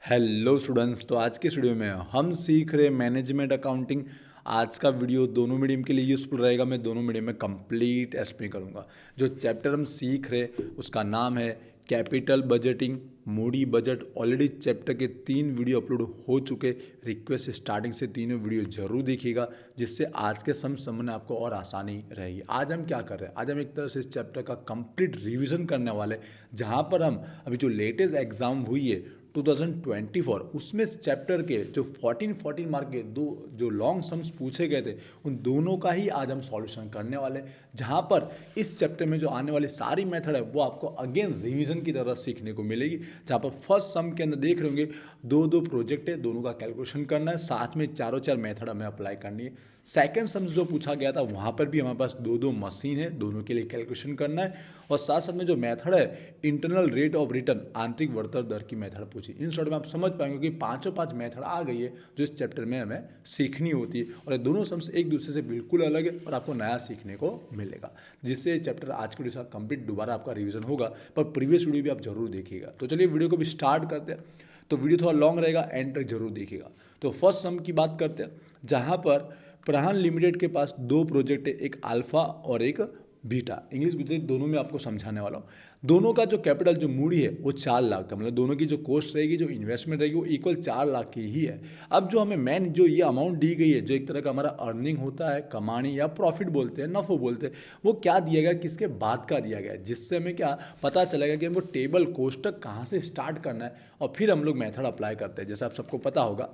Hello students, तो आज के इस वीडियो में हम सीख रहे मैनेजमेंट अकाउंटिंग। आज का वीडियो दोनों मीडियम के लिए यूज़फुल रहेगा। मैं दोनों मीडियम में कंप्लीट एक्सप्लेन करूंगा। जो चैप्टर हम सीख रहे उसका नाम है capital budgeting, Moody budget. Already chapter के 3 वीडियो अपलोड हो चुके। रिक्वेस्ट स्टार्टिंग से तीनों वीडियो जरूर देखिएगा, जिससे आज के समझने आपको और आसानी रहेगी। आज हम क्या कर रहे हैं, आज हम एक तरह से इस चैप्टर का कंप्लीट रिवीजन करने वाले, जहाँ पर हम अभी जो लेटेस्ट एग्जाम हुई है 2024 उसमें चैप्टर के जो 14 मार्क के दो जो लॉन्ग सम्स पूछे गए थे उन दोनों का ही आज हम सॉल्यूशन करने वाले, जहां पर इस चैप्टर में जो आने वाली सारी मेथड है वो आपको अगेन रिवीजन की तरह सीखने को मिलेगी। जहां पर फर्स्ट सम के अंदर देख रहे होंगे दो प्रोजेक्ट है, दोनों का कैलकुलेशन करना है, साथ में चार मेथड हमें अप्लाई करनी है। सेकेंड सम्स जो पूछा गया था वहाँ पर भी हमारे पास दो मशीन है, दोनों के लिए कैलकुलेशन करना है। और साथ साथ में जो मेथड है इंटरनल रेट ऑफ रिटर्न, आंतरिक वृद्धि दर की मेथड पूछी। इन शॉर्ट में आप समझ पाएंगे कि पांच मेथड आ गई है जो इस चैप्टर में हमें सीखनी होती है। और ये दोनों सम्स एक दूसरे से बिल्कुल अलग है और आपको नया सीखने को मिलेगा, जिससे चैप्टर आज के वीडियो कंप्लीट दोबारा आपका रिविजन होगा। पर प्रीवियस वीडियो भी आप जरूर देखिएगा। तो चलिए वीडियो को भी स्टार्ट करते हैं। तो वीडियो थोड़ा लॉन्ग रहेगा, एंड तक जरूर देखिएगा। तो फर्स्ट सम की बात करते हैं, जहाँ पर प्रहान लिमिटेड के पास 2 प्रोजेक्ट है, एक अल्फा और एक बीटा। इंग्लिश गुजराती दोनों में आपको समझाने वाला हूँ। दोनों का जो कैपिटल जो मूडी है वो 4 लाख का, मतलब दोनों की जो कॉस्ट रहेगी, जो इन्वेस्टमेंट रहेगी वो इक्वल 4 लाख की ही है। अब जो हमें मेन जो ये अमाउंट दी गई है, जो एक तरह का हमारा अर्निंग होता है, कमानी या प्रॉफिट बोलते हैं, नफो बोलते हैं, वो क्या दिया गया, किसके बाद का दिया गया है, जिससे हमें क्या पता चलेगा कि हमको टेबल कोष्टक कहाँ से स्टार्ट करना है और फिर हम लोग मेथड अप्लाई करते हैं। जैसे आप सबको पता होगा,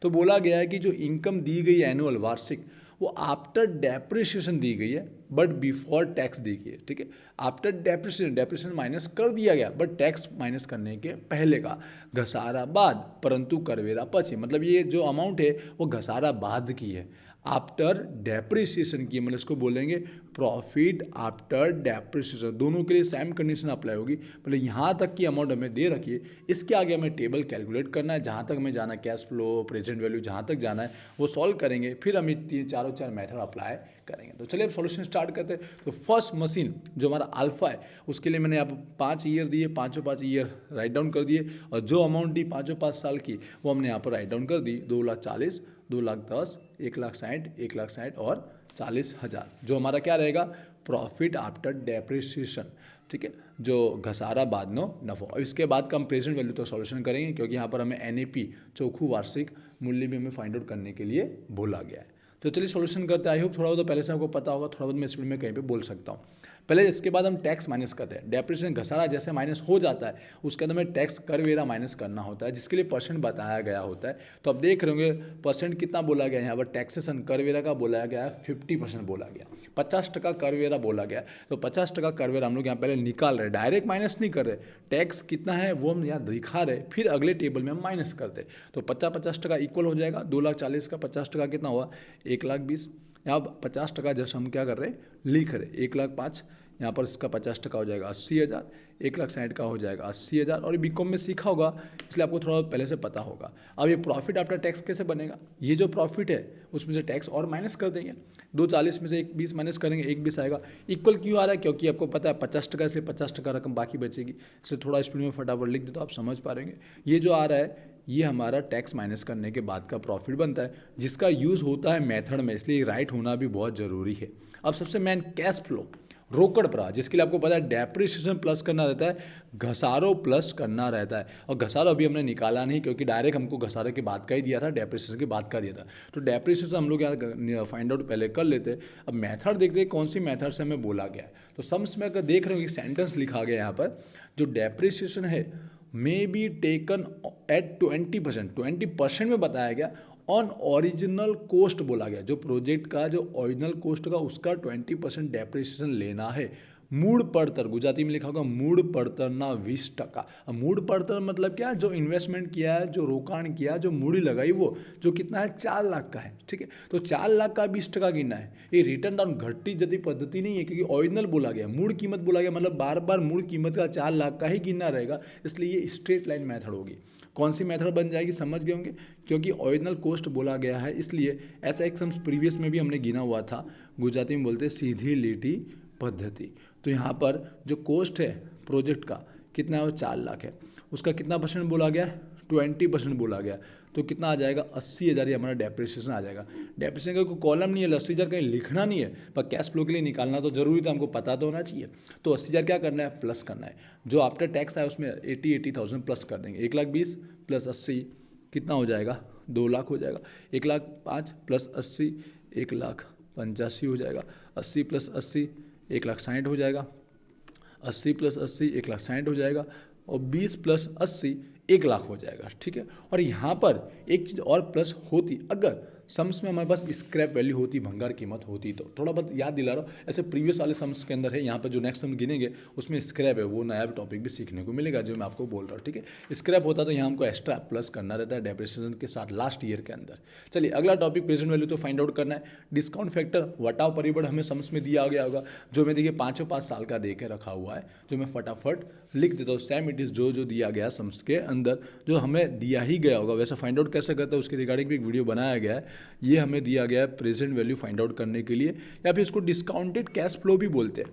तो बोला गया है कि जो इनकम दी गई है एनुअल वार्षिक, वो आफ्टर डेप्रिसिएशन दी गई है बट बिफोर टैक्स दी गई है। ठीक है, आफ्टर डेप्रिसिएशन माइनस कर दिया गया बट टैक्स माइनस करने के पहले का, घसारा बाद परंतु करवेरा पचे। मतलब ये जो अमाउंट है वो घसारा बाद की है, आफ्टर डेप्रिसिएशन की, मतलब इसको बोलेंगे प्रॉफिट आफ्टर डेप्रिसिएशन। दोनों के लिए सेम कंडीशन अप्लाई होगी। मतलब यहाँ तक की अमाउंट हमें दे रखी है, इसके आगे हमें टेबल कैलकुलेट करना है। जहाँ तक हमें जाना है, कैश फ्लो, प्रेजेंट वैल्यू, जहाँ तक जाना है वो सॉल्व करेंगे, फिर हम ये चार मेथड अप्लाई करेंगे। तो चलिए अब सॉल्यूशन स्टार्ट करते हैं। तो फर्स्ट मशीन जो हमारा अल्फा है, उसके लिए मैंने यहाँ 5 ईयर दिए, पाँचों 5 ईयर राइट डाउन कर दिए, और जो अमाउंट दी पाँचों 5 साल की वो हमने यहाँ पर राइट डाउन कर दी। 2,40,000, 2,10,000, 1,60,000, 1,60,000 और 40,000, जो हमारा क्या रहेगा, प्रॉफिट आफ्टर डेप्रिसिएशन। ठीक है, जो घसारा बाद नो नफो। अब इसके बाद का हम प्रेजेंट वैल्यू तो सॉल्यूशन करेंगे, क्योंकि यहाँ पर हमें एनएपी चौखू वार्षिक मूल्य भी हमें फाइंड आउट करने के लिए बोला गया है। तो चलिए सॉल्यूशन करते हैं। आई होप थोड़ा बहुत तो पहले से आपको पता होगा, थोड़ा बहुत मैं स्पीड में कहीं पे बोल सकता हूँ। पहले इसके बाद हम टैक्स माइनस करते हैं। डेप्रिसिएशन घसारा जैसे माइनस हो जाता है, उसके अंदर में टैक्स कर वेरा माइनस करना होता है, जिसके लिए परसेंट बताया गया होता है। तो अब देख रहे होंगे परसेंट कितना बोला गया है यहाँ पर, टैक्सेशन कर वेरा का बोला गया है 50% बोला गया, 50% कर वेरा बोला गया। तो 50% कर वेरा हम लोग यहाँ पहले निकाल रहे, डायरेक्ट माइनस नहीं कर रहे। टैक्स कितना है वो हम यहाँ दिखा रहे, फिर अगले टेबल में हम माइनस करते। तो 50% इक्वल हो जाएगा, 2,40,000 का 50% कितना हुआ, 1,20,000। यहाँ 50% जैसे हम क्या कर रहे हैं, लिख रहे 1,05,000। यहाँ पर इसका 50% हो जाएगा 80,000, 1,60,000 का हो जाएगा 80,000। और बीकॉम में सीखा होगा, इसलिए आपको थोड़ा पहले से पता होगा। अब ये प्रॉफिट आफ्टर टैक्स कैसे बनेगा, ये जो प्रॉफिट है उसमें से टैक्स और माइनस कर देंगे। 2,40,000 में से 1,20,000 माइनस करेंगे, 1,20,000 आएगा। इक्वल क्यों आ रहा है, क्योंकि आपको पता है 50%, इसलिए 50% रकम बाकी बचेगी। इसलिए थोड़ा स्पीड में फटाफट लिख दे तो आप समझ पा रहेंगे। ये जो आ रहा है ये हमारा टैक्स माइनस करने के बाद का प्रॉफिट बनता है, जिसका यूज़ होता है मेथड में, इसलिए राइट होना भी बहुत ज़रूरी है। अब सबसे मेन कैश फ्लो, रोकड़ प्रवाह, जिसके लिए आपको पता है डेप्रिसिएशन प्लस करना रहता है, घसारो प्लस करना रहता है। और घसारो अभी हमने निकाला नहीं, क्योंकि डायरेक्ट हमको घसारे के बाद का ही दिया था, डेप्रिसिएशन के बाद का दिया था। तो डेप्रिसिएशन हम लोग यहाँ फाइंड आउट पहले कर लेते हैं। अब मेथड देखते हैं कौन सी मेथड से हमें बोला गया है। तो सम्स में अगर देख रहे हो कि सेंटेंस लिखा गया यहाँ पर, जो डेप्रिसिएशन है मे बी टेकन एट 20% में बताया गया, ऑन ओरिजिनल कोस्ट बोला गया। जो प्रोजेक्ट का जो ओरिजिनल कोस्ट का उसका 20% डेप्रिसिएशन लेना है। मूड पड़तर, गुजराती में लिखा होगा मूड पड़तरना 20%। अब मूड पड़तर मतलब क्या, जो इन्वेस्टमेंट किया है, जो रोकाण किया, जो मूड़ी लगाई, वो जो कितना है 4 लाख का है। ठीक है, तो 4 लाख का 20% गिनना है। ये रिटर्न डाउन घटती जती पद्धति नहीं है, क्योंकि ओरिजिनल बोला गया, मूड कीमत बोला गया, मतलब बार बार मूड कीमत का 4 लाख का ही गिनना रहेगा। इसलिए ये स्ट्रेट लाइन मेथड होगी। कौन सी मेथड बन जाएगी समझ गए होंगे, क्योंकि ओरिजिनल कोस्ट बोला गया है, इसलिए ऐसा एक सम्स प्रीवियस में भी हमने गिना हुआ था, गुजराती में बोलते सीधी लीटी पद्धति। तो यहाँ पर जो कोस्ट है प्रोजेक्ट का कितना है, वो 4 लाख है। उसका कितना परसेंट बोला गया है, 20% बोला गया। तो कितना आ जाएगा, 80,000 ये हमारा डेप्रिसिएशन आ जाएगा। डेप्रिसिएशन का कोई कॉलम नहीं है, 80,000 कहीं लिखना नहीं है, पर कैश फ्लो के लिए निकालना तो जरूरी था, हमको पता तो होना चाहिए। तो 80,000 क्या करना है, प्लस करना है। जो आफ्टर टैक्स है उसमें 80,000 प्लस कर देंगे। 1,20,000 प्लस 80 कितना हो जाएगा, 2 लाख हो जाएगा। 1,05,000 प्लस 80 1,85,000 हो जाएगा। 80 प्लस 80 1,60,000 हो जाएगा। 80 प्लस 80 1,60,000 हो जाएगा। और 20 प्लस 80 1,00,000 हो जाएगा, ठीक है। और यहाँ पर एक चीज़ और प्लस होती, अगर सम्स में हमारे पास स्क्रैप वैल्यू होती, भंगार कीमत होती, तो थोड़ा बहुत याद दिला रहा हूँ, ऐसे प्रीवियस वाले सम्स के अंदर है, यहाँ पर जो नेक्स्ट हम गिनेंगे उसमें स्क्रैप है, वो नया टॉपिक भी सीखने को मिलेगा जो मैं आपको बोल रहा हूँ, ठीक है। स्क्रैप होता तो यहाँ हमको एक्स्ट्रा प्लस करना रहता है डेप्रिसिएशन के साथ लास्ट ईयर के अंदर। चलिए अगला टॉपिक प्रेजेंट वैल्यू तो फाइंड आउट करना है। डिस्काउंट फैक्टर वटाव परिबल हमें सम्स में दिया गया होगा, जो मैं देखिए 5 साल का दे के रखा हुआ है, जो मैं फटाफट लिख देता हूँ। सेम इट इज जो दिया गया सम्स के अंदर, जो हमें दिया ही गया होगा। वैसे फाइंड आउट कैसे करते हैं उसके रिगार्डिंग भी एक वीडियो बनाया गया है। ये हमें दिया गया है प्रेजेंट वैल्यू फाइंड आउट करने के लिए, या फिर इसको डिस्काउंटेड कैश फ्लो भी बोलते हैं।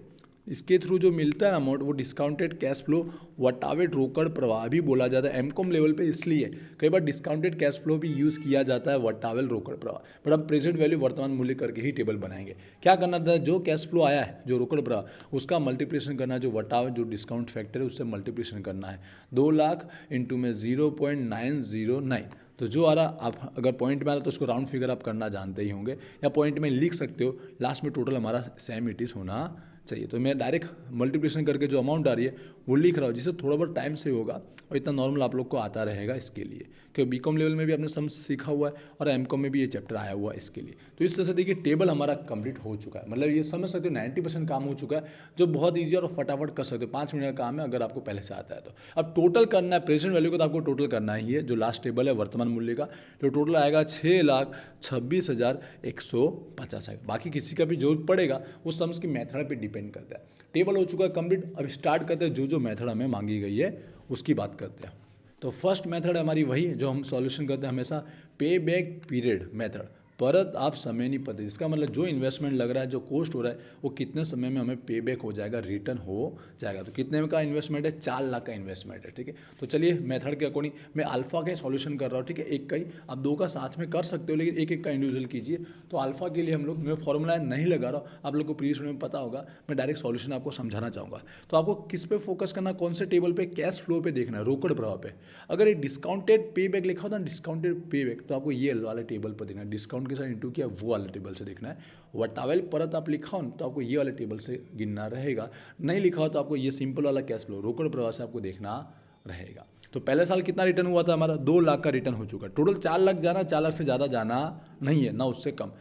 इसके थ्रू जो मिलता है अमाउंट वो डिस्काउंटेड कैश फ्लो वटावेट रोकड़ प्रवाह भी बोला जाता है एमकॉम लेवल पे। इसलिए कई बार डिस्काउंटेड कैश फ्लो भी यूज़ किया जाता है वटावेल रोकड़ प्रवाह। बट हम प्रेजेंट वैल्यू वर्तमान मूल्य करके ही टेबल बनाएंगे। क्या करना था, जो कैश फ्लो आया है जो रोकड़ प्रवाह उसका मल्टीप्लिकेशन करना है, जो वटाव जो डिस्काउंट फैक्टर है उससे मल्टीप्लिकेशन करना है। 2 लाख इंटू में 0.909, तो जो आ रहा, आप अगर पॉइंट में आ रहा तो उसको राउंड फिगर आप करना जानते ही होंगे, या पॉइंट में लिख सकते हो। लास्ट में टोटल हमारा सेम इट इज होना चाहिए। तो मैं डायरेक्ट मल्टीप्लिकेशन करके जो अमाउंट आ रही है वो लिख रहा हूँ, जिससे थोड़ा बहुत टाइम से होगा और इतना नॉर्मल आप लोग को आता रहेगा इसके लिए, क्योंकि बीकॉम लेवल में भी आपने सम सीखा हुआ है और एमकॉम में भी ये चैप्टर आया हुआ है इसके लिए। तो इस तरह से देखिए टेबल हमारा कंप्लीट हो चुका है, मतलब ये समझ सकते हो 90% काम हो चुका है, जो बहुत ईजी और फटाफट कर सकते हो। 5 मिनट का काम है अगर आपको पहले से आता है तो। अब टोटल करना है प्रेजेंट वैल्यू को, तो आपको टोटल करना ही है। जो लास्ट टेबल है वर्तमान मूल्य का, जो टोटल आएगा 6,26,150 है। बाकी किसी का भी जरूरत पड़ेगा वो सम्स की मेथड पे डिपेंड करता है। टेबल हो चुका है कंप्लीट। अब स्टार्ट करते हैं, जो मेथड हमें मांगी गई है उसकी बात करते हैं। तो फर्स्ट मेथड है हमारी वही जो हम सॉल्यूशन करते हैं हमेशा, पे बैक पीरियड मेथड, परत आप समय पद्धति। इसका मतलब जो इन्वेस्टमेंट लग रहा है, जो कॉस्ट हो रहा है, वो कितने समय में हमें पे बैक हो जाएगा, रिटर्न हो जाएगा। तो कितने का इन्वेस्टमेंट है, 4 लाख का इन्वेस्टमेंट है, ठीक है। तो चलिए मेथड के अकॉर्डिंग मैं अल्फा का सॉल्यूशन कर रहा हूँ, ठीक है। एक का ही, आप 2 का साथ में कर सकते हो, लेकिन एक का इंडिविजुअल कीजिए। तो अल्फा के लिए हम लोग, मैं फॉर्मूला नहीं लगा रहा हूँ, आप लोग को प्रीवियस में पता होगा, मैं डायरेक्ट सॉल्यूशन आपको समझाना चाहूँगा। तो आपको किस पे फोकस करना, कौन से टेबल पे, कैश फ्लो पे देखना है, रोकड़ प्रवाह पे। अगर ये डिस्काउंटेड पे बैक लिखा होता है, डिस्काउंटेड पे बैक, तो आपको ये वाले टेबल पर देखना है। डिस्काउंट के साथ इंटू किया वो वाले टेबल से देखना है। वटावेल परत आप लिखा हो तो आपको ये वाले टेबल से गिनना रहेगा। नहीं लिखा हो तो आपको ये सिंपल वाला कैश फ्लो रोकड़ प्रवाह से आपको देखना रहेगा। तो पहले साल कितना रिटर्न हुआ था हमारा, 2 लाख का रिटर्न हो चुका है। टोटल 4 लाख जाना, 4 लाख से ज़्यादा जाना नहीं है, ना उससे कम।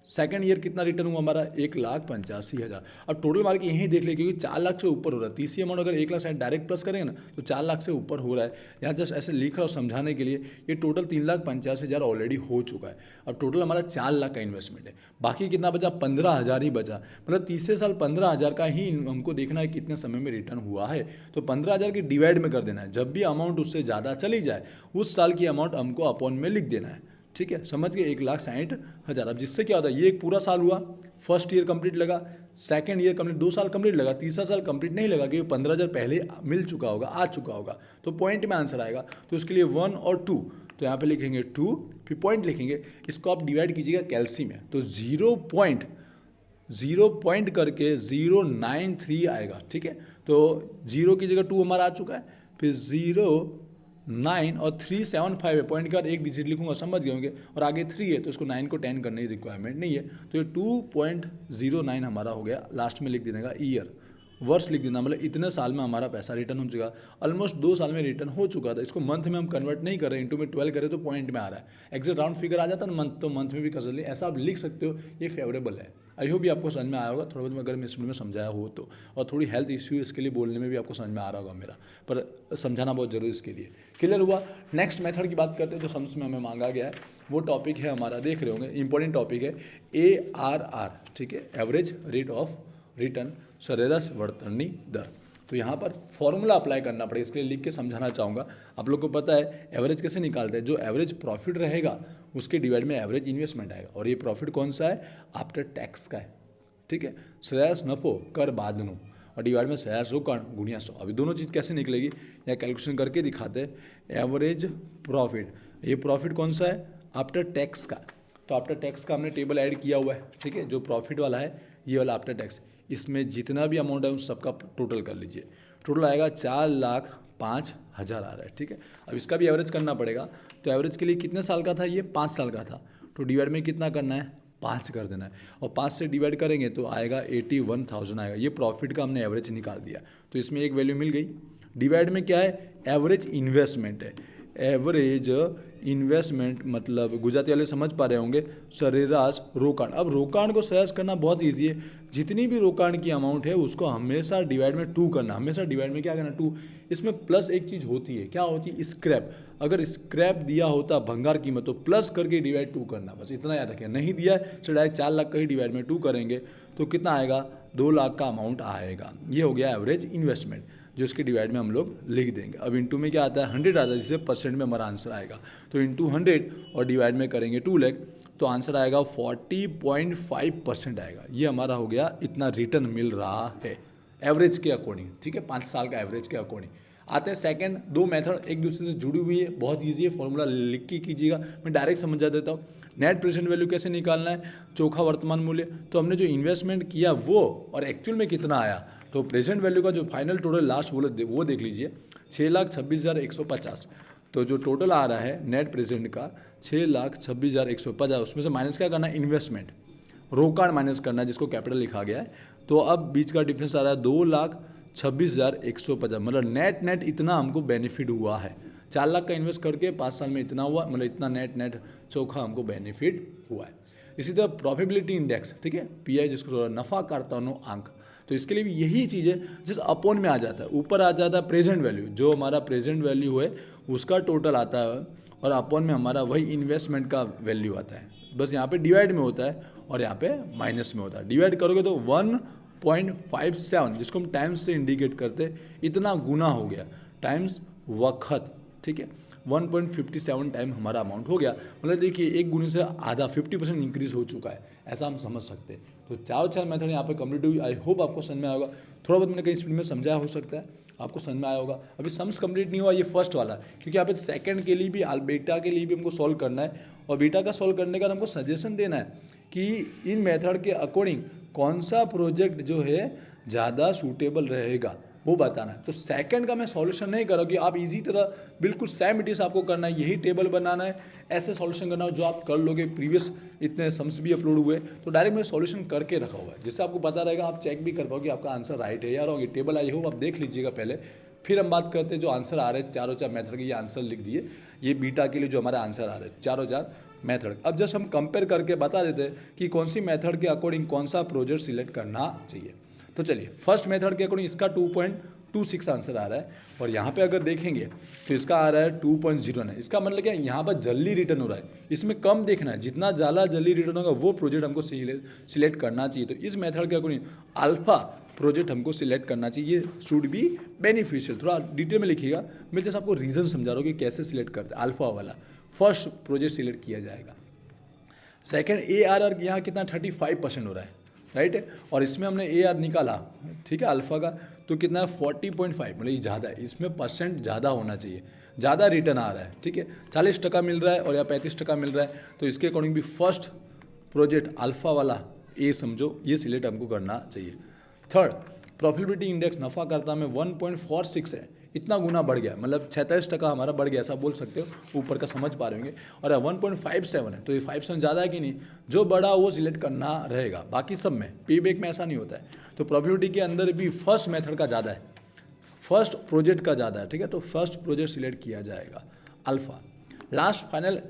सेकंड ईयर कितना रिटर्न हुआ हमारा, 1,85,000। अब टोटल मार्क यहीं देख ले, क्योंकि 4 लाख से ऊपर हो रहा है। तीसरी अमाउंट अगर 1 लाख से डायरेक्ट प्लस करेंगे ना तो 4 लाख से ऊपर हो रहा है। यहाँ जस्ट ऐसे लिख रहा हूँ समझाने के लिए। ये टोटल 3,85,000 ऑलरेडी हो चुका है। अब टोटल हमारा 4 लाख का इन्वेस्टमेंट है। बाकी कितना बचा, 15,000 ही बचा। मतलब तीसरे साल 15,000 का ही हमको देखना है कितने समय में रिटर्न हुआ है। तो 15,000 की डिवाइड में कर देना है। जब भी अमाउंट उससे ज़्यादा चली जाए उस साल की अमाउंट हमको अपॉन में लिख देना है, ठीक है। समझ गए, 1,60,000। अब जिससे क्या होता है, ये एक पूरा साल हुआ, फर्स्ट ईयर कंप्लीट लगा, सेकंड ईयर कंप्लीट, 2 साल कंप्लीट लगा, तीसरा साल कंप्लीट नहीं लगा, क्योंकि 15,000 पहले मिल चुका होगा, आ चुका होगा। तो पॉइंट में आंसर आएगा। तो इसके लिए 1 और 2, तो यहाँ पे लिखेंगे 2, फिर पॉइंट लिखेंगे। इसको आप डिवाइड कीजिएगा कैलसी में, तो 0 पॉइंट करके 093 आएगा, ठीक है। तो 0 की जगह 2 हमारा आ चुका है, फिर 0,9 और 375 है। पॉइंट के बाद एक डिजिट लिखूंगा, समझ गए होंगे, और आगे 3 है तो इसको 9 को 10 करने की रिक्वायरमेंट नहीं है। तो ये 2.09 हमारा हो गया। लास्ट में लिख देने का ईयर, वर्ष लिख देना, मतलब इतने साल में हमारा पैसा रिटर्न हो चुका। ऑलमोस्ट 2 साल में रिटर्न हो चुका था। इसको मंथ में हम कन्वर्ट नहीं कर रहे, इंटू में 12 करें तो पॉइंट में आ रहा है। एग्जैक्ट राउंड फिगर आ जाता है ना मंथ, तो मंथ में भी कर सकते, ऐसा आप लिख सकते हो, ये फेवरेबल है। आई होप भी आपको समझ में आया होगा थोड़ा बहुत, अगर मैं इसमें समझाया हो तो। और थोड़ी हेल्थ इश्यू इसके लिए बोलने में भी आपको समझ में आ रहा होगा मेरा, पर समझाना बहुत जरूरी इसके लिए। क्लियर हुआ। नेक्स्ट मेथड की बात करते हैं, जो सम्स में हमें मांगा गया है वो टॉपिक है हमारा, देख रहे होंगे इंपॉर्टेंट टॉपिक है, ARR, ठीक है, एवरेज रेट ऑफ रिटर्न, सरेराश वर्तनी दर। तो यहाँ पर फॉर्मूला अप्लाई करना पड़ेगा, इसके लिए लिख के समझाना चाहूँगा। आप लोग को पता है एवरेज कैसे निकालते हैं, जो एवरेज प्रॉफिट रहेगा उसके डिवाइड में एवरेज इन्वेस्टमेंट आएगा। और ये प्रॉफिट कौन सा है, आफ्टर टैक्स का है, ठीक है। सरेराश नफो कर बादनु, और डिवाइड में शेयर्स रोकाण गुणिया 100। अभी दोनों चीज़ कैसे निकलेगी या कैलकुलेशन करके दिखाते हैं। एवरेज प्रॉफिट, ये प्रॉफिट कौन सा है आफ्टर टैक्स का, तो आफ्टर टैक्स का हमने टेबल ऐड किया हुआ है, ठीक है। जो प्रॉफिट वाला है ये वाला आफ्टर टैक्स, इसमें जितना भी अमाउंट है उस सबका टोटल कर लीजिए। टोटल आएगा 4,05,000 आ रहा है, ठीक है। अब इसका भी एवरेज करना पड़ेगा, तो एवरेज के लिए कितने साल का था ये 5 साल का था, तो डिवाइड में कितना करना है 5 कर देना है, और 5 से डिवाइड करेंगे तो आएगा 81,000 आएगा। ये प्रॉफिट का हमने एवरेज निकाल दिया, तो इसमें एक वैल्यू मिल गई। डिवाइड में क्या है एवरेज इन्वेस्टमेंट है, एवरेज इन्वेस्टमेंट मतलब गुजराती वाले समझ पा रहे होंगे सरेराश रोकाण। अब रोकाण को सरेराश करना बहुत ईजी है, जितनी भी रोकाण की अमाउंट है उसको हमेशा डिवाइड में 2 करना, हमेशा डिवाइड में क्या करना 2। इसमें प्लस एक चीज़ होती है, क्या होती है स्क्रैप, अगर स्क्रैप दिया होता भंगार कीमत तो प्लस करके डिवाइड 2 करना, बस इतना याद रखिए। नहीं दिया है तो डायरेक्ट 4 लाख का ही डिवाइड में 2 करेंगे तो कितना आएगा 2 लाख का अमाउंट आएगा। ये हो गया एवरेज इन्वेस्टमेंट, जो इसके डिवाइड में हम लोग लिख देंगे। अब इंटू में क्या आता है 100 आता है, जिससे परसेंट में हमारा आंसर आएगा, तो इंटू 100 और डिवाइड में करेंगे 2 लाख, तो आंसर आएगा 40.5% आएगा। ये हमारा हो गया, इतना रिटर्न मिल रहा है एवरेज के अकॉर्डिंग, ठीक है, 5 साल का एवरेज के अकॉर्डिंग। आते हैं सेकंड, दो मेथड एक दूसरे से जुड़ी हुई है, बहुत ईजी है, फॉर्मूला लिख के कीजिएगा, मैं डायरेक्ट समझा देता हूँ। नेट प्रेजेंट वैल्यू कैसे निकालना है, चोखा वर्तमान मूल्य, तो हमने जो इन्वेस्टमेंट किया वो और एक्चुअल में कितना आया, तो प्रेजेंट वैल्यू का जो फाइनल टोटल लास्ट वो देख लीजिए 6,26,150, तो जो टोटल आ रहा है नेट प्रेजेंट का 6,26,150, उसमें से माइनस क्या करना है इन्वेस्टमेंट, रोकाण माइनस करना है जिसको कैपिटल लिखा गया है, तो अब बीच का डिफरेंस आ रहा है 2,26,150, मतलब नेट इतना हमको बेनिफिट हुआ है। 4 लाख का इन्वेस्ट करके 5 साल में इतना हुआ, मतलब इतना नेट चोखा हमको बेनिफिट हुआ है। इसी तरह प्रॉफिटेबिलिटी इंडेक्स, ठीक है, पीआई जिसको नफा कारतानो आंक, तो इसके लिए भी यही चीज़ है, जिस अपॉन में आ जाता है, ऊपर आ जाता है प्रेजेंट वैल्यू, जो हमारा प्रेजेंट वैल्यू है उसका टोटल आता है, और अपॉन में हमारा वही इन्वेस्टमेंट का वैल्यू आता है। बस यहाँ पे डिवाइड में होता है और यहाँ पे माइनस में होता है। डिवाइड करोगे तो 1.57, जिसको हम टाइम्स से इंडिकेट करते, इतना गुना हो गया टाइम्स वक्त, ठीक है, 1.57 टाइम हमारा अमाउंट हो गया। मतलब देखिए एक गुने से आधा 50% इंक्रीज हो चुका है, ऐसा हम समझ सकते हैं। तो चार मेथड यहाँ पे कंप्लीट हुई। आई होप आपको समझ में आएगा, थोड़ा बहुत मैंने कहीं स्पीड में समझाया हो सकता है, आपको समझ में आया होगा। अभी सम्स कंप्लीट नहीं हुआ, ये फर्स्ट वाला, क्योंकि यहाँ पे सेकंड के लिए भी बीटा के लिए भी हमको सॉल्व करना है, और बीटा का सॉल्व करने का हमको सजेशन देना है कि इन मेथड के अकॉर्डिंग कौन सा प्रोजेक्ट जो है ज़्यादा सूटेबल रहेगा वो बताना है। तो सेकंड का मैं सॉल्यूशन नहीं करूँगी, आप इजी तरह बिल्कुल सेम इट इज आपको करना है, यही टेबल बनाना है, ऐसे सॉल्यूशन करना हो जो आप कर लोगे। प्रीवियस इतने सम्स भी अपलोड हुए तो डायरेक्ट मैं सॉल्यूशन करके रखा हुआ है, जिससे आपको पता रहेगा, आप चेक भी कर पाओगे आपका आंसर राइट है या रॉन्ग है। टेबल आई हो आप देख लीजिएगा पहले, फिर हम बात करते हैं जो आंसर आ रहे हैं। चारों मेथड के ये आंसर लिख दिए, ये बीटा के लिए जो हमारे आंसर आ रहे हैं चारों मेथड। अब जस्ट हम कंपेयर करके बता देते हैं कि कौन सी मेथड के अकॉर्डिंग कौन सा प्रोजेक्ट सिलेक्ट करना चाहिए। तो चलिए फर्स्ट मेथड के अकॉर्डिंग इसका 2.26 आंसर आ रहा है, और यहाँ पे अगर देखेंगे तो इसका आ रहा है 2.09। इसका मतलब क्या है, यहाँ पर जल्दी रिटर्न हो रहा है, इसमें कम देखना है, जितना ज़्यादा जल्दी रिटर्न होगा वो प्रोजेक्ट हमको सिलेक्ट करना चाहिए। तो इस मेथड के अकॉर्डिंग अल्फा प्रोजेक्ट हमको सिलेक्ट करना चाहिए, शुड बी बेनिफिशियल। थोड़ा डिटेल में लिखिएगा, मैं जैसे आपको रीज़न समझा रहा हूँ कि कैसे सिलेक्ट करते हैं। अल्फा वाला फर्स्ट प्रोजेक्ट सिलेक्ट किया जाएगा। सेकेंड ARR यहाँ कितना 35% हो रहा है, राइट है, और इसमें हमने AR निकाला, ठीक है, अल्फा का, तो कितना है 40.5, मतलब ये ज़्यादा है, इसमें परसेंट ज़्यादा होना चाहिए, ज़्यादा रिटर्न आ रहा है, ठीक है, 40% मिल रहा है और या 35% मिल रहा है, तो इसके अकॉर्डिंग भी फर्स्ट प्रोजेक्ट अल्फा वाला ए समझो, ये सिलेक्ट हमको करना चाहिए। थर्ड प्रॉफिटेबिलिटी इंडेक्स नफा करता में 1.46 है, इतना गुना बढ़ गया, मतलब 46% हमारा बढ़ गया, ऐसा बोल सकते हो, ऊपर का समझ पा रहे होंगे। और 1.57 है, तो ये 5% ज़्यादा है कि नहीं, जो बड़ा वो सिलेक्ट करना रहेगा, बाकी सब में पे बैक में ऐसा नहीं होता है। तो प्रॉफिटेबिलिटी के अंदर भी फर्स्ट मेथड का ज़्यादा है, फर्स्ट प्रोजेक्ट का ज़्यादा है, ठीक है, तो फर्स्ट प्रोजेक्ट सिलेक्ट किया जाएगा अल्फा। लास्ट फाइनल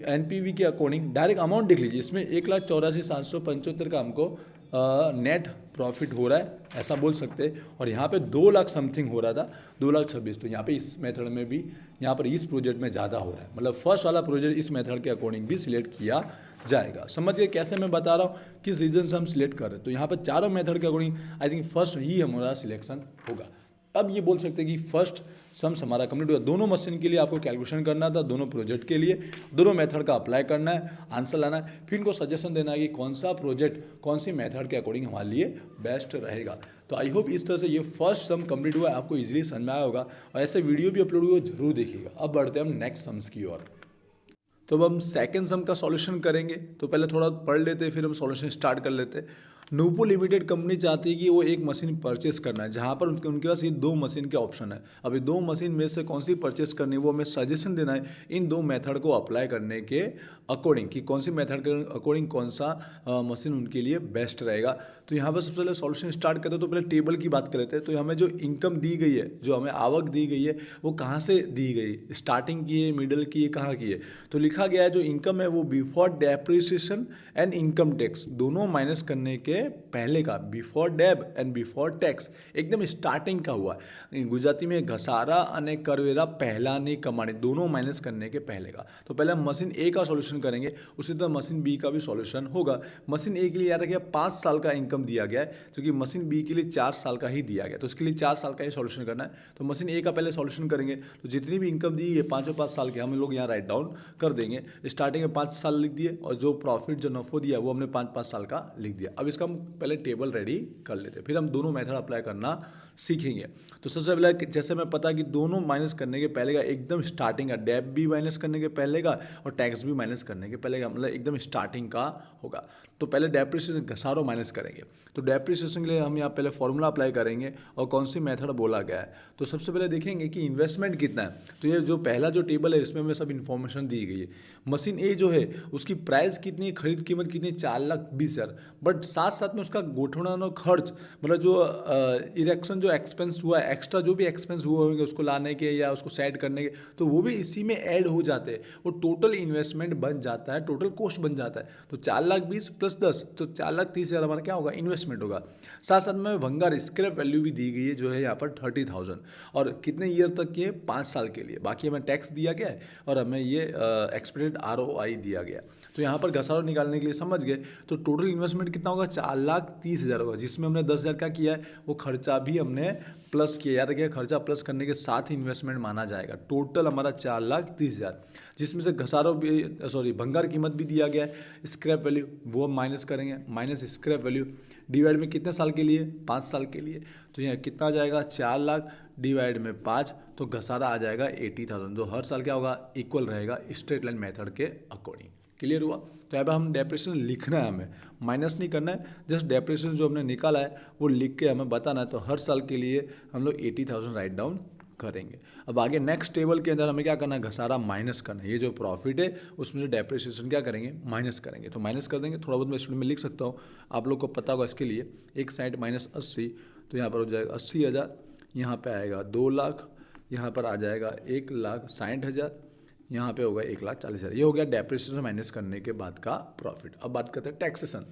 NPV के अकॉर्डिंग डायरेक्ट अमाउंट देख लीजिए, इसमें 1,84,775 का हमको नेट प्रॉफिट हो रहा है, ऐसा बोल सकते हैं, और यहाँ पे 2 लाख समथिंग हो रहा था, 2,26,000, तो यहाँ पे इस मेथड में भी यहाँ पर इस प्रोजेक्ट में ज़्यादा हो रहा है, मतलब फर्स्ट वाला प्रोजेक्ट इस मेथड के अकॉर्डिंग भी सिलेक्ट किया जाएगा। समझिए कैसे मैं बता रहा हूँ, किस रीजन से हम सिलेक्ट कर रहे हैं। तो यहाँ पर चारों मेथड के अकॉर्डिंग आई थिंक फर्स्ट ही हमारा सिलेक्शन होगा। अब ये बोल सकते हैं कि फर्स्ट सम्स हमारा कंप्लीट हुआ। दोनों मशीन के लिए आपको कैलकुलेशन करना था, दोनों प्रोजेक्ट के लिए दोनों मेथड का अप्लाई करना है, आंसर लाना है, फिर इनको सजेशन देना है कि कौन सा प्रोजेक्ट कौन सी मेथड के अकॉर्डिंग हमारे लिए बेस्ट रहेगा। तो आई होप इस तरह से ये फर्स्ट सम कंप्लीट हुआ है, आपको इजीली समझ में आया होगा और ऐसे वीडियो भी अपलोड हुए जरूर देखिएगा। अब बढ़ते हैं हम नेक्स्ट सम्स की ओर। तो अब हम सेकंड सम का सॉल्यूशन करेंगे। तो पहले थोड़ा पढ़ लेते हैं, फिर हम सॉल्यूशन स्टार्ट कर लेते हैं। नूपो लिमिटेड कंपनी चाहती है कि वो एक मशीन परचेस करना है, जहाँ पर उनके पास ये दो मशीन के ऑप्शन है। अभी दो मशीन में से कौन सी परचेस करनी है वो हमें सजेशन देना है इन दो मेथड को अप्लाई करने के अकॉर्डिंग, कि कौन सी मेथड के अकॉर्डिंग कौन सा मशीन उनके लिए बेस्ट रहेगा। तो यहाँ पर सबसे पहले सॉल्यूशन स्टार्ट करते हैं। तो पहले टेबल की बात कर लेते हैं। तो हमें जो इनकम दी गई है, जो हमें आवक दी गई है, वो कहाँ से दी गई, स्टार्टिंग की है, मिडल की है, कहाँ की है। तो लिखा गया है जो इनकम है वो before depreciation and income tax दोनों माइनस करने के पहले का, बिफोर डेब एंड बिफोर टैक्स, एकदम स्टार्टिंग का हुआ। गुजराती में घसारा अने करवेरा पहला नहीं कमाने, दोनों माइनस करने के पहले का। तो पहले हम मशीन ए का सॉल्यूशन करेंगे, उसी तरह मशीन बी का भी सॉल्यूशन होगा। मशीन ए के लिए याद रखिए 5 साल का इनकम दिया गया है, क्योंकि मशीन बी के लिए 4 साल का ही दिया गया, तो इसके लिए 4 साल का ही सॉल्यूशन करना है। तो मशीन ए का पहले सॉल्यूशन करेंगे। तो जितनी भी इनकम दी है 5 साल के हम लोग यहाँ राइट डाउन कर देंगे। स्टार्टिंग में 5 साल लिख दिए और जो प्रॉफिट जो नफो दिया वो हमने 5 साल का लिख दिया। अब इसका हम पहले टेबल रेडी कर लेते हैं, फिर हम दोनों मेथड अप्लाई करना सीखेंगे। तो सबसे पहले जैसे मैं पता कि दोनों माइनस करने के पहले का एकदम स्टार्टिंग का, डेप भी माइनस करने के पहले का और टैक्स भी माइनस करने के पहले का, मतलब एकदम स्टार्टिंग का होगा। तो पहले डेप्रिसिएशन घसारो माइनस करेंगे। तो डेप्रिसिएशन के लिए हम यहाँ पहले फॉर्मूला अप्लाई करेंगे और कौन सी मेथड बोला गया है। तो सबसे पहले देखेंगे कि इन्वेस्टमेंट कितना है। तो ये जो पहला जो टेबल है इसमें हमें सब इन्फॉर्मेशन दी गई है। मशीन ए जो है उसकी प्राइस कितनी, खरीद कीमत कितनी, 4,20,000, बट साथ साथ में उसका गोठवण और खर्च, मतलब जो इरेक्शन जो एक्सपेंस हुआ है, एक्स्ट्रा जो भी एक्सपेंस हुए होंगे उसको लाने के या उसको सेट करने के, तो वो भी इसी में ऐड हो जाते हैं। वो टोटल इन्वेस्टमेंट बन जाता है, टोटल कॉस्ट बन जाता है। तो 4,20,000 प्लस 10, तो 4,30,000 हमारा क्या होगा, इन्वेस्टमेंट होगा। साथ साथ में भंगार स्क्रैप वैल्यू भी दी गई है जो है यहाँ पर 30,000, और कितने ईयर तक की है, 5 साल के लिए। बाकी हमें टैक्स दिया गया है और हमें ये एक्सपेक्टेड ROI दिया गया। तो यहाँ पर घसारो निकालने के लिए समझ गए। तो टोटल इन्वेस्टमेंट कितना होगा, 4,30,000 होगा, जिसमें हमने 10,000 क्या किया है, वो खर्चा भी हमने प्लस किया। याद रखिए खर्चा प्लस करने के साथ ही इन्वेस्टमेंट माना जाएगा। टोटल हमारा 4,30,000, जिसमें से घसारो भी, सॉरी भंगार कीमत भी दिया गया है, स्क्रैप वैल्यू वो हम माइनस करेंगे, माइनस स्क्रैप वैल्यू, डिवाइड में कितने साल के लिए, 5 साल के लिए। तो यहाँ कितना आ जाएगा, 4 लाख डिवाइड में 5, तो घसारा आ जाएगा 80,000, जो हर साल क्या होगा, इक्वल रहेगा स्ट्रेट लाइन मेथड के अकॉर्डिंग। क्लियर हुआ। तो यहाँ पर हम डेप्रिसिएशन लिखना है, हमें माइनस नहीं करना है, जस्ट डेप्रिसिएशन जो हमने निकाला है वो लिख के हमें बताना है। तो हर साल के लिए हम लोग 80,000 राइट डाउन करेंगे। अब आगे नेक्स्ट टेबल के अंदर हमें क्या करना है, घसारा माइनस करना है। ये जो प्रॉफिट है उसमें से डेप्रिसिएशन क्या करेंगे, माइनस करेंगे। तो माइनस कर देंगे, थोड़ा बहुत मैं स्टूडेंट में लिख सकता हूँ, आप लोग को पता होगा इसके लिए। एक साइड -80, तो यहाँ पर हो जाएगा 80,000, यहाँ पे आएगा 2 लाख, यहाँ पर आ जाएगा 1,60,000, यहाँ पे होगा 1,40,000। ये हो गया डेप्रिसिएशन माइनस करने के बाद का प्रॉफिट। अब बात करते हैं टैक्सेशन।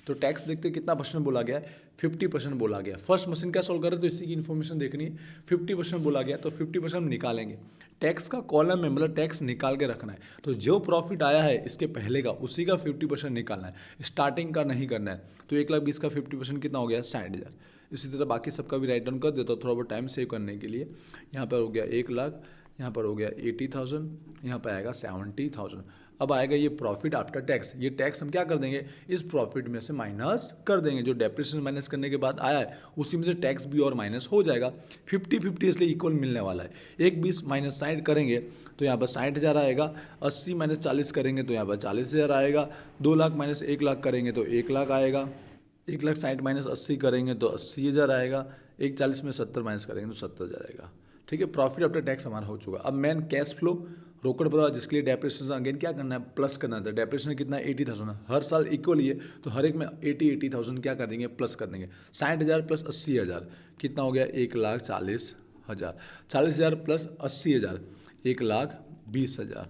तो टैक्स देखते हैं कितना परसेंट बोला गया है, 50% बोला गया। फर्स्ट मशीन क्या सोल्व कर रहे हैं तो इसी की इन्फॉर्मेशन देखनी है। 50% बोला गया, तो 50% हम निकालेंगे। टैक्स का कॉलम में मतलब टैक्स निकाल के रखना है। तो जो प्रॉफिट आया है इसके पहले का, उसी का 50% निकालना है, स्टार्टिंग का नहीं करना है। तो 1,20,000 का 50% कितना हो गया, 60,000। इसी तरह बाकी सबका भी राइट डाउन कर देता हूँ थोड़ा बहुत टाइम सेव करने के लिए। यहाँ पर हो गया 1 लाख, यहाँ पर हो गया 80,000, यहाँ पर आएगा 70,000। अब आएगा ये प्रॉफिट आफ्टर टैक्स। ये टैक्स हम क्या कर देंगे, इस प्रॉफिट में से माइनस कर देंगे। जो डेप्रिसिएशन माइनस करने के बाद आया है उसी में से टैक्स भी और माइनस हो जाएगा। 50-50 इसलिए इक्वल मिलने वाला है। 1,20 माइनस 60 करेंगे तो यहाँ पर 60,000 आएगा। 80 माइनस 40 करेंगे तो यहाँ पर 40,000 आएगा। 2 लाख माइनस 1 लाख करेंगे तो 1 लाख आएगा। 1,60,000 माइनस 80 करेंगे तो 80,000 आएगा। 1,40 में 70 माइनस करेंगे तो 70,000 आएगा। ठीक है, प्रॉफिट आफ्टर टैक्स हमारा हो चुका। अब मेन कैश फ्लो, रोकड़ प्रवाह, जिसके लिए डेप्रिसिएशन अगेन क्या करना है, प्लस करना था। डेप्रिसिएशन कितना, 80,000, हर साल इक्वल ही है, तो हर एक में 80,000 क्या कर देंगे, प्लस कर देंगे। 60,000 प्लस 80,000 कितना हो गया, 1,40,000। 40,000 प्लस 80,000 1,20,000।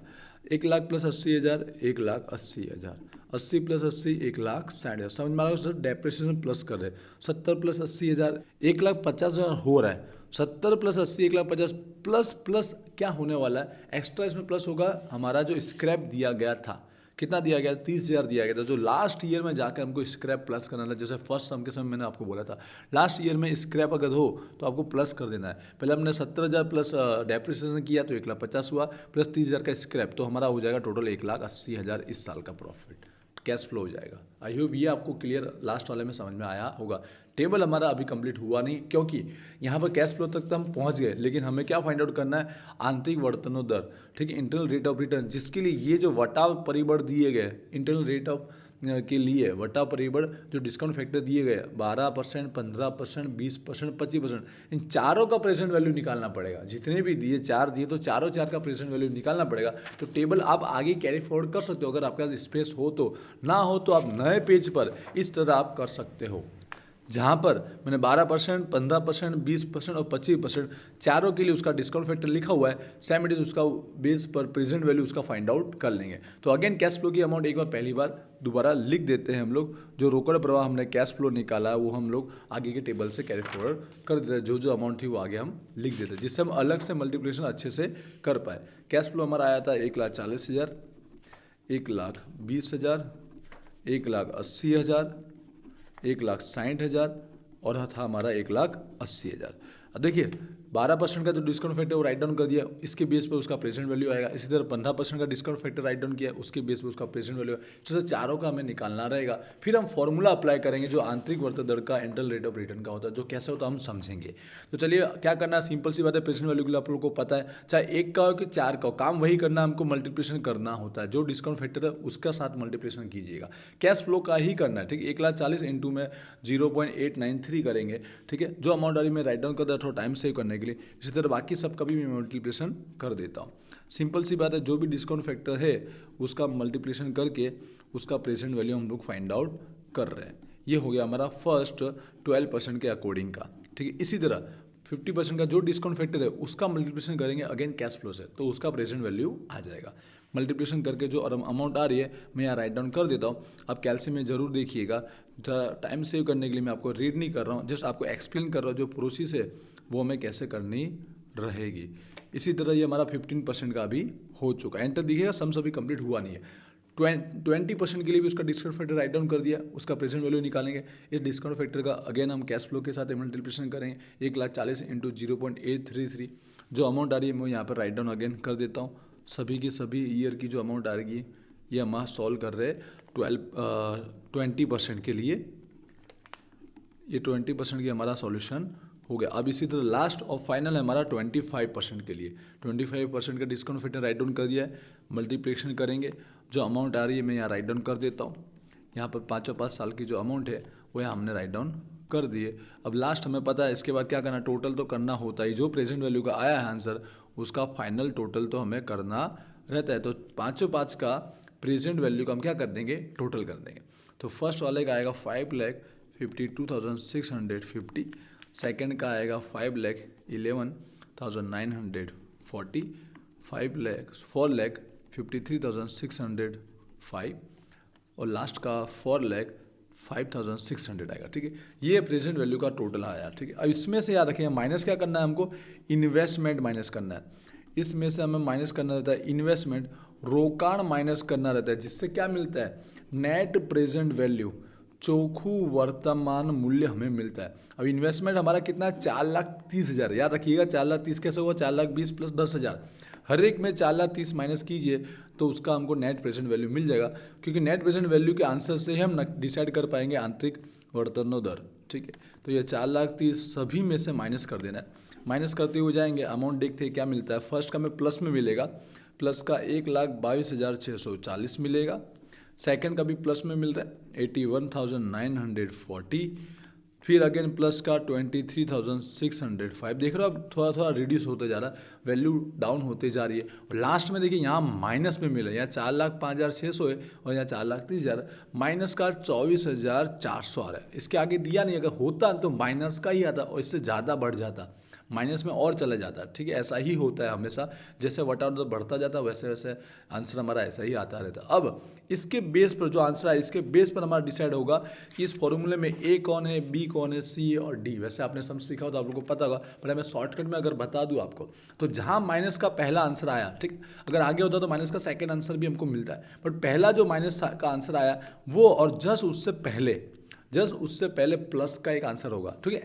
1 लाख प्लस 80,000 1,80,000। 80 प्लस 80 1,60,000। समझ में आ रहा है सर, डेप्रिसिएशन प्लस कर रहे हैं। 70 प्लस 80,000 1,50,000 हो रहा है। 70 प्लस 80 1,50,000 प्लस प्लस क्या होने वाला है, एक्स्ट्रा इसमें प्लस होगा हमारा जो स्क्रैप दिया गया था। कितना दिया गया, 30,000 दिया गया था। जो लास्ट ईयर में जाकर हमको स्क्रैप प्लस करना था, जैसे फर्स्ट सम के समय मैंने आपको बोला था लास्ट ईयर में स्क्रैप अगर हो तो आपको प्लस कर देना है। पहले हमने 70,000 प्लस डेप्रिसिएशन किया तो 1,50,000 हुआ, प्लस 30,000 का स्क्रैप, तो हमारा हो जाएगा टोटल 1,80,000 इस साल का प्रॉफिट कैश फ्लो हो जाएगा। आई होप ये आपको क्लियर लास्ट वाले में समझ में आया होगा। टेबल हमारा अभी कंप्लीट हुआ नहीं, क्योंकि यहाँ पर कैश फ्लो तक तो हम पहुँच गए, लेकिन हमें क्या फाइंड आउट करना है, आंतरिक वर्तनोदर, ठीक है, इंटरनल रेट ऑफ रिटर्न, जिसके लिए ये जो वटा परिबळ दिए गए इंटरनल रेट ऑफ के लिए वटा परिबळ जो डिस्काउंट फैक्टर दिए गए 12%, 15%, 20%, 25%, इन चारों का प्रेजेंट वैल्यू निकालना पड़ेगा। जितने भी दिए, चार दिए तो चारों चार का प्रेजेंट वैल्यू निकालना पड़ेगा। तो टेबल आप आगे कैरी फॉरवर्ड कर सकते हो, अगर आपके पास स्पेस हो तो, ना हो तो आप नए पेज पर इस तरह आप कर सकते हो, जहाँ पर मैंने 12%, 15%, 20% और 25% चारों के लिए उसका डिस्काउंट फैक्टर लिखा हुआ है। सेम इट इज उसका बेस पर प्रेजेंट वैल्यू उसका फाइंड आउट कर लेंगे। तो अगेन कैश फ्लो की अमाउंट एक बार पहली बार दोबारा लिख देते हैं हम लोग। जो रोकड़ प्रवाह हमने कैश फ्लो निकाला वो हम लोग आगे के टेबल से कैरी फॉरवर्ड कर देते हैं। जो जो अमाउंट थी वो आगे हम लिख देते हैं, जिससे हम अलग से मल्टीप्लिकेशन अच्छे से कर पाए। कैश फ्लो हमारा आया था 1,40,000, 1,20,000, 1,80,000, 1,60,000 और था हमारा 1,80,000। अब देखिए 12% का जो डिस्काउंट फैक्टर वो राइट डाउन कर दिया, इसके बेस पर उसका प्रेजेंट वैल्यू आएगा। इसी तरह 15% का डिस्काउंट फैक्टर राइट डाउन किया, उसके बेस पर उसका प्रेजेंट वैल्यू आएगा। तो चारों का हमें निकालना रहेगा। फिर हम फॉर्मूला अप्लाई करेंगे जो आंतरिक वर्तन दर का इंटरनल रेट ऑफ रिटर्न का होता है, जो कैसे होता है हम समझेंगे। तो चलिए क्या करना है, सिंपल सी बात है, प्रेजेंट वैल्यू के लिए आप लोगों को पता है, चाहे एक का हो कि चार का हो, काम वही करना, हमको मल्टीप्लिकेशन करना होता है। जो डिस्काउंट फैक्टर है उसका साथ मल्टीप्लिकेशन कीजिएगा, कैश फ्लो का ही करना है, ठीक है। 1,40,000 इंटू में 0.893 करेंगे, ठीक है। जो अमाउंट आई मैं राइट डाउन कर दिया थोड़ा टाइम सेव करने के लिए। इसी तरह बाकी सब का भी मैं मल्टीप्लिकेशन कर देता हूँ। सिंपल सी बात है, जो भी डिस्काउंट फैक्टर है उसका मल्टीप्लिकेशन करके उसका प्रेजेंट वैल्यू हम लोग फाइंड आउट कर रहे हैं। ये हो गया हमारा फर्स्ट 12% के अकॉर्डिंग का, ठीक है। इसी तरह 50% का जो डिस्काउंट फैक्टर है उसका मल्टीप्लिकेशन करेंगे अगेन कैश फ्लो से, तो उसका प्रेजेंट वैल्यू आ जाएगा। मल्टीप्लिकेशन करके जो अमाउंट आ रही है मैं यहाँ राइट डाउन कर देता हूँ। आप कैलसी में जरूर देखिएगा, टाइम सेव करने के लिए मैं आपको रीड नहीं कर रहा हूँ, जस्ट आपको एक्सप्लेन कर रहा हूँ जो प्रोसेस है वो हमें कैसे करनी रहेगी। इसी तरह ये हमारा 15% का भी हो चुका है। एंटर दिखेगा, सम सभी कंप्लीट हुआ नहीं है। 20% के लिए भी उसका डिस्काउंट फैक्टर राइट डाउन कर दिया, उसका प्रेजेंट वैल्यू निकालेंगे। इस डिस्काउंट फैक्टर का अगेन हम कैश फ्लो के साथ मल्टीप्लिकेशन करेंगे। 1,40,000 इंटू 0.833 जो अमाउंट आ रही है मैं यहाँ पर राइट डाउन अगेन कर देता हूँ। सभी की सभी ईयर की जो अमाउंट आ रही है ये हम सॉल्व कर रहे हैं 20% के लिए। ये 20% की हमारा सॉल्यूशन हो गया। अब इसी तरह लास्ट और फाइनल है हमारा 25% के लिए। 25% का डिस्काउंट फैक्टर राइट डाउन कर दिया है, मल्टीप्लिकेशन करेंगे। जो अमाउंट आ रही है मैं यहाँ राइट डाउन कर देता हूँ। यहाँ पर 5 साल की जो अमाउंट है वो यहाँ हमने राइट डाउन कर दिए। अब लास्ट हमें पता है इसके बाद क्या करना, टोटल तो करना होता है। जो प्रेजेंट वैल्यू का आया है आंसर उसका फाइनल टोटल तो हमें करना रहता है। तो 5 का प्रेजेंट वैल्यू का हम क्या कर देंगे, टोटल कर देंगे। तो फर्स्ट वाले का आएगा 5,52,650, सेकेंड का आएगा 5,11,940, 4,53,605 और लास्ट का 4,05,600 आएगा, ठीक है। ये प्रेजेंट वैल्यू का टोटल आया, ठीक है। अब इसमें से याद रखिए माइनस क्या करना है हमको, इन्वेस्टमेंट माइनस करना है। इसमें से हमें माइनस करना रहता है इन्वेस्टमेंट, रोकाण माइनस करना रहता है, जिससे क्या मिलता है, नेट प्रेजेंट वैल्यू, चोखू वर्तमान मूल्य हमें मिलता है। अब इन्वेस्टमेंट हमारा कितना है, 4,30,000। याद रखिएगा 4,30,000 कैसे होगा, 4,20,000 प्लस 10,000, हर एक में 4,30,000 माइनस कीजिए तो उसका हमको नेट प्रेजेंट वैल्यू मिल जाएगा। क्योंकि नेट प्रेजेंट वैल्यू के आंसर से ही हम डिसाइड कर पाएंगे आंतरिक वर्तनोदर, ठीक है। तो ये 4,30,000 सभी में से माइनस कर देना है। माइनस करते हुए जाएंगे, अमाउंट देखते हैं क्या मिलता है। फर्स्ट का में प्लस में मिलेगा, प्लस का 1,22,640 मिलेगा। सेकंड का भी प्लस में मिल रहा है 81,940, फिर अगेन प्लस का 23,605। देख रहे हो अब थोड़ा थोड़ा रिड्यूस होते जा रहा है, वैल्यू डाउन होते जा रही है। और लास्ट में देखिए यहाँ माइनस में मिला, यहाँ 4,05,600 है और यहाँ 4,30,000, माइनस का 24,400 आ रहा है। इसके आगे दिया नहीं, अगर होता तो माइनस का ही आता और इससे ज़्यादा बढ़ जाता। माइनस में और चला जाता है, ठीक है। ऐसा ही होता है हमेशा, जैसे वटा बढ़ता जाता है वैसे वैसे आंसर हमारा ऐसा ही आता रहता है। अब इसके बेस पर जो आंसर है, इसके बेस पर हमारा डिसाइड होगा कि इस फॉर्मूले में ए कौन है, बी कौन है, सी और डी। वैसे आपने सब सीखा हो तो आप लोगों को पता होगा, पर मैं शॉर्टकट में अगर बता दूं आपको, तो जहां माइनस का पहला आंसर आया, ठीक, अगर आगे होता तो माइनस का सेकेंड आंसर भी हमको मिलता है, बट पहला जो माइनस का आंसर आया वो, और जस्ट उससे पहले प्लस का एक आंसर होगा, ठीक है।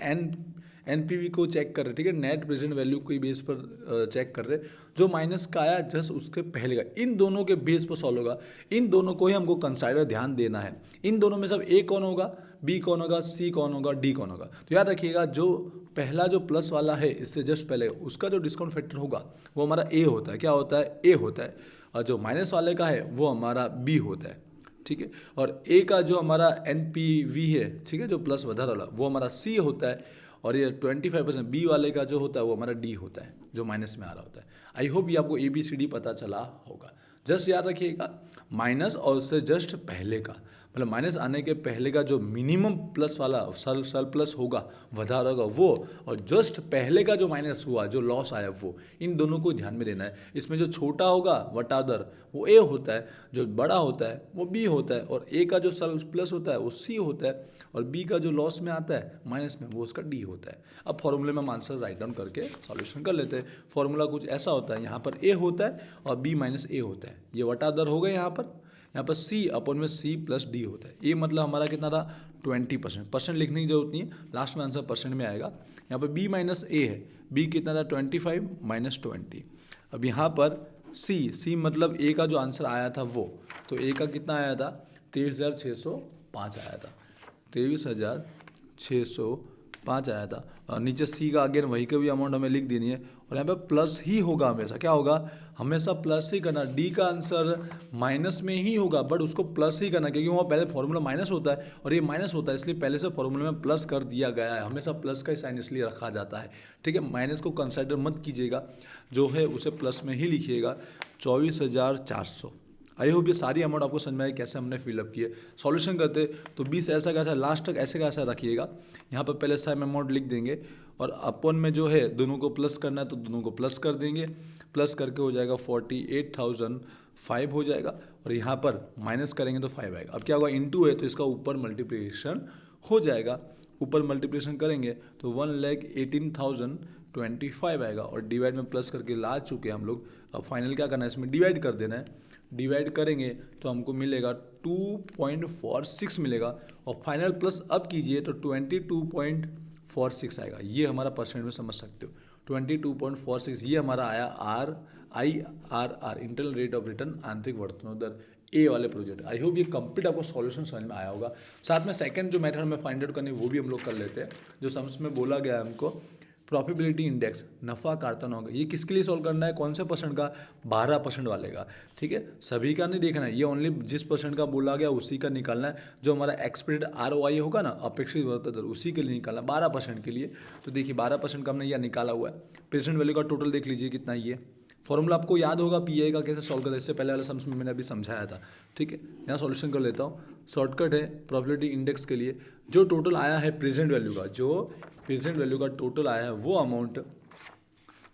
एनपीवी को चेक कर रहे, ठीक है, नेट प्रेजेंट वैल्यू के बेस पर चेक कर रहे, जो माइनस का आया जस्ट उसके पहले का, इन दोनों के बेस पर सॉल्व होगा। इन दोनों को ही हमको कंसाइडर ध्यान देना है। इन दोनों में सब ए कौन होगा, बी कौन होगा, सी कौन होगा, डी कौन होगा। तो याद रखिएगा, जो पहला जो प्लस वाला है इससे जस्ट पहले, उसका जो डिस्काउंट फैक्टर होगा वो हमारा ए होता है। क्या होता है? ए होता है। और जो माइनस वाले का है वो हमारा बी होता है, ठीक है। और ए का जो हमारा एनपीवी है, ठीक है, जो प्लस वधार वाला, वो हमारा सी होता है। और ये 25% बी वाले का जो होता है वो हमारा डी होता है, जो माइनस में आ रहा होता है। आई होप ये आपको ABCD पता चला होगा। जस्ट याद रखिएगा, माइनस और उससे जस्ट पहले का, मतलब माइनस आने के पहले का जो मिनिमम प्लस वाला सल प्लस होगा, वधार होगा वो, और जस्ट पहले का जो माइनस हुआ, जो लॉस आया वो, इन दोनों को ध्यान में देना है। इसमें जो छोटा होगा वटादर वो ए होता है, जो बड़ा होता है वो बी होता है, और ए का जो सल प्लस होता है वो सी होता है, और बी का जो लॉस में आता है माइनस में वो उसका डी होता है। अब फॉर्मूले में हम आंसर राइट डाउन करके सॉल्यूशन कर लेते हैं। फॉर्मूला कुछ ऐसा होता है, यहाँ पर ए होता है और बी माइनस ए होता है, ये वटादर हो गए। यहाँ पर सी अपन में सी प्लस डी होता है। ये मतलब हमारा कितना था? 20%। परसेंट लिखने की जरूरत नहीं है, लास्ट में आंसर परसेंट में आएगा। यहाँ पर बी माइनस ए है, बी कितना था? 25 माइनस 20। अब यहाँ पर सी मतलब ए का जो आंसर आया था वो, तो ए का कितना आया था? 23,605 आया था, 23,605 आया था। और नीचे सी का अगेन वही का भी अमाउंट हमें लिख देनी है, और यहाँ पे प्लस ही होगा हमेशा। क्या होगा? हमेशा प्लस ही करना। डी का आंसर माइनस में ही होगा, बट उसको प्लस ही करना, क्योंकि वहाँ पहले फॉर्मूला माइनस होता है और ये माइनस होता है, इसलिए पहले से फॉर्मूला में प्लस कर दिया गया है। हमेशा प्लस का ही साइन इसलिए रखा जाता है, ठीक है। माइनस को कंसिडर मत कीजिएगा, जो है उसे प्लस में ही लिखिएगा। 24,400। आई होप ये सारी अमाउंट आपको समझ में आई, कैसे हमने फिलअप किए। सॉल्यूशन करते तो 20 ऐसा कैसा, लास्ट तक ऐसे कैसा रखिएगा। यहाँ पर पहले सेम अमाउंट लिख देंगे, और अपन में जो है दोनों को प्लस करना है तो दोनों को प्लस कर देंगे। प्लस करके हो जाएगा 48,005 हो जाएगा, और यहाँ पर माइनस करेंगे तो 5 आएगा। अब क्या होगा? इनटू है तो इसका ऊपर मल्टीप्लिकेशन हो जाएगा। ऊपर मल्टीप्लिकेशन करेंगे तो 1,18,025 आएगा, और डिवाइड में प्लस करके ला चुके हैं हम लोग। अब फाइनल क्या करना है? इसमें डिवाइड कर देना है। डिवाइड करेंगे तो हमको मिलेगा 2.46 मिलेगा, और फाइनल प्लस अब कीजिए तो 22.46 आएगा। ये हमारा परसेंट में समझ सकते हो, 22.46 ये हमारा आया IRR, internal rate of return, आंतरिक वर्तनोदर, ए वाले प्रोजेक्ट। आई होप ये कंप्लीट आपको सॉल्यूशन समझ में आया होगा। साथ में सेकंड जो मेथड में फाइंड आउट करनी है वो भी हम लोग कर लेते हैं, जो सम्स में बोला गया है हमको। प्रॉफिटेबिलिटी इंडेक्स, नफ़ा कार्तन होगा, ये किसके लिए सॉल्व करना है? कौन से परसेंट का? 12% वाले का, ठीक है। सभी का नहीं देखना है, ये ओनली जिस परसेंट का बोला गया उसी का निकालना है। जो हमारा एक्सपेक्टेड ROI होगा ना, अपेक्षित वर्तमान दर, उसी के लिए निकालना, 12% के लिए। तो देखिए 12% का हमने यह निकाला हुआ है। प्रेजेंट वैल्यू का टोटल देख लीजिए कितना, ये फॉर्मूला आपको याद होगा PI का कैसे सॉल्व करता है, इससे पहले वाले सम्स में मैंने अभी समझाया था, ठीक है। यहाँ सॉल्यूशन कर लेता हूँ। शॉर्टकट है प्रॉफिटेबिलिटी इंडेक्स के लिए, जो टोटल आया है प्रेजेंट वैल्यू का, जो प्रेजेंट वैल्यू का टोटल आया है वो अमाउंट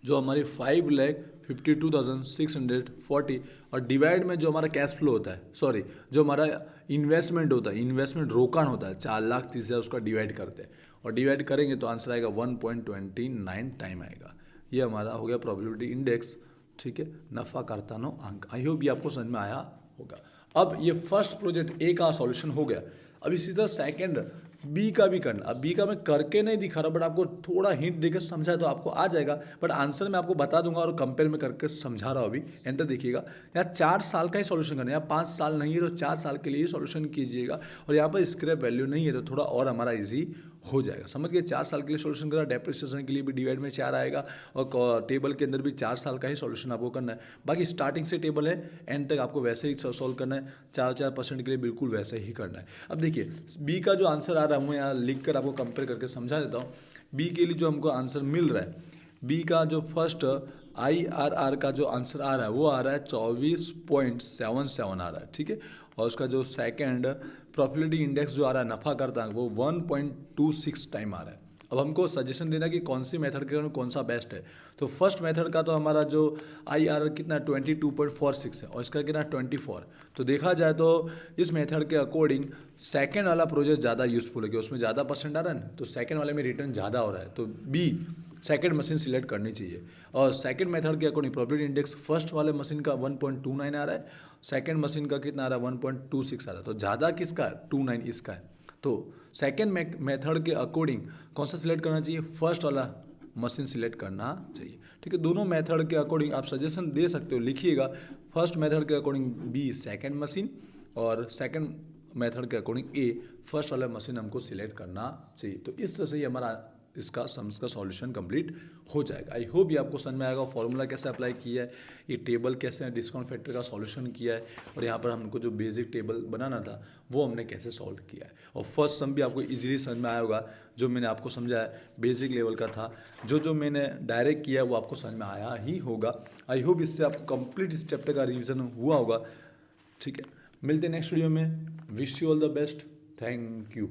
जो हमारी 5,52,640, और डिवाइड में जो हमारा कैश फ्लो होता है, सॉरी जो हमारा इन्वेस्टमेंट होता है, इन्वेस्टमेंट रोकान होता है 4,30,000, उसका डिवाइड करते हैं, और डिवाइड करेंगे तो आंसर आएगा 1.29 टाइम आएगा। ये हमारा हो गया प्रॉफिटेबिलिटी इंडेक्स, ठीक है, नफ़ा कर्तानो अंक। आई होप ये आपको समझ में आया होगा। अब ये फर्स्ट प्रोजेक्ट ए का सॉल्यूशन हो गया। अब इसी तरह सेकंड बी का भी करना। अब बी का मैं करके नहीं दिखा रहा, बट आपको थोड़ा हिंट देकर समझा तो आपको आ जाएगा, बट आंसर मैं आपको बता दूंगा और कंपेयर में करके समझा रहा हूँ अभी। एंटर देखिएगा, यहाँ 4 साल का ही सॉल्यूशन करना है। यहाँ 5 साल नहीं है तो 4 साल के लिए सॉल्यूशन कीजिएगा, और यहाँ पर स्क्रैप वैल्यू नहीं है तो थोड़ा और हमारा ईजी हो जाएगा। समझ गए? 4 साल के लिए सॉल्यूशन करा, डेप्रिसिएशन के लिए भी डिवाइड में 4 आएगा, और टेबल के अंदर भी 4 साल का ही सॉल्यूशन आपको करना है। बाकी स्टार्टिंग से टेबल है, एंड तक आपको वैसे ही सॉल्व करना है। 4% के लिए बिल्कुल वैसे ही करना है। अब देखिए बी का जो आंसर आ रहा है, मैं यहाँ लिख कर आपको कंपेयर करके समझा देता हूँ। बी के लिए जो हमको आंसर मिल रहा है, बी का जो फर्स्ट IRR का जो आंसर आ रहा है वो आ रहा है 24.77 आ रहा है, ठीक है। और उसका जो सेकंड प्रॉफिटेबिलिटी इंडेक्स जो आ रहा है, नफा करता है, वो 1.26 टाइम आ रहा है। अब हमको सजेशन देना कि कौन सी मेथड के कौन सा बेस्ट है। तो फर्स्ट मेथड का तो हमारा जो IRR कितना 22.46 है और इसका कितना 24। तो देखा जाए तो इस मेथड के अकॉर्डिंग सेकंड वाला प्रोजेक्ट ज़्यादा यूजफुल है कि उसमें ज़्यादा परसेंट आ रहा है ना, तो सेकंड वाले में रिटर्न ज़्यादा हो रहा है, तो बी सेकंड मशीन सिलेक्ट करनी चाहिए। और सेकंड मेथड के अकॉर्डिंग प्रोबेबिलिटी इंडेक्स फर्स्ट वाले मशीन का 1.29 आ रहा है, सेकंड मशीन का कितना आ रहा है 1.26 आ रहा है, तो ज़्यादा किसका है 29 इसका है। तो सेकेंड मेथड के अकॉर्डिंग कौन सा सिलेक्ट करना चाहिए, फर्स्ट वाला मशीन सिलेक्ट करना चाहिए। ठीक है, दोनों मेथड के अकॉर्डिंग आप सजेशन दे सकते हो, लिखिएगा फर्स्ट मेथड के अकॉर्डिंग बी सेकेंड मशीन और सेकेंड मेथड के अकॉर्डिंग ए फर्स्ट वाला मशीन हमको सिलेक्ट करना चाहिए। तो इस तरह से ही हमारा इसका सम्स का सॉल्यूशन कंप्लीट हो जाएगा। आई होप ये आपको समझ में आएगा, फॉर्मूला कैसे अप्लाई किया है, ये टेबल कैसे डिस्काउंट फैक्टर का सॉल्यूशन किया है, और यहाँ पर हमको जो बेसिक टेबल बनाना था वो हमने कैसे सॉल्व किया है। और फर्स्ट सम भी आपको इजीली समझ में आया होगा, जो मैंने आपको समझाया बेसिक लेवल का था, जो मैंने डायरेक्ट किया है वो आपको समझ में आया ही होगा। आई होप इससे आपको कंप्लीट इस चैप्टर का रिविजन हुआ होगा। ठीक है, मिलते हैं नेक्स्ट वीडियो में। Wish you all the best, thank you.